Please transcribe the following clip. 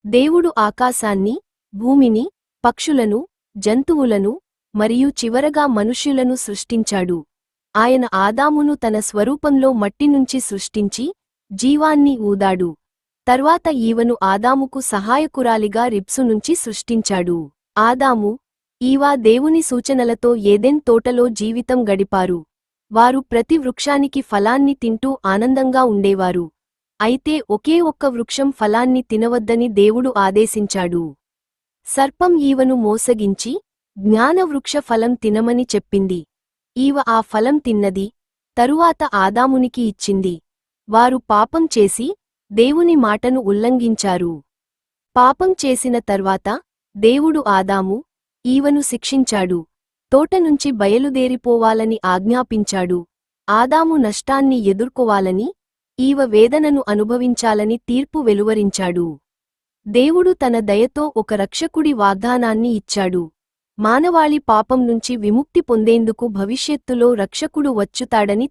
దేవుడు ఆకాశాన్ని, భూమిని, పక్షులను, జంతువులను, మరియు చివరగా మనుష్యులను సృష్టించాడు. ఆయన ఆదామును తన స్వరూపంలో మట్టినుంచి సృష్టించి, జీవాన్ని ఊదాడు. తర్వాత ఈవను ఆదాముకు సహాయకురాలిగా రిబ్సు నుంచి సృష్టించాడు. ఆదాము, ఈవా దేవుని సూచనలతో ఏదెన్ తోటలో జీవితం గడిపారు. వారు ప్రతి వృక్షానికి ఫలాన్ని తింటూ ఆనందంగా ఉండేవారు. అయితే ఒకే ఒక్క వృక్షం ఫలాన్ని తినవద్దని దేవుడు ఆదేశించాడు. సర్పం ఈవను మోసగించి, జ్ఞానవృక్ష ఫలం తినమని చెప్పింది. ఈవ ఆ ఫలం తిన్నది, తరువాత ఆదామునికి ఇచ్చింది. వారు పాపం చేసి, దేవుని మాటను ఉల్లంఘించారు. పాపం చేసిన తర్వాత, దేవుడు ఆదాము, ఈవను శిక్షించాడు. తోటనుంచి బయలుదేరిపోవాలని ఆజ్ఞాపించాడు. ఆదాము నష్టాన్ని ఎదుర్కోవాలని, ఈవ వేదనను అనుభవించాలని తీర్పు వెలువరించాడు. దేవుడు తన దయతో ఒక రక్షకుడి వాగ్దానాన్ని ఇచ్చాడు. మానవాళి పాపం నుంచి విముక్తి పొందేందుకు భవిష్యత్తులో రక్షకుడు వచ్చుతాడని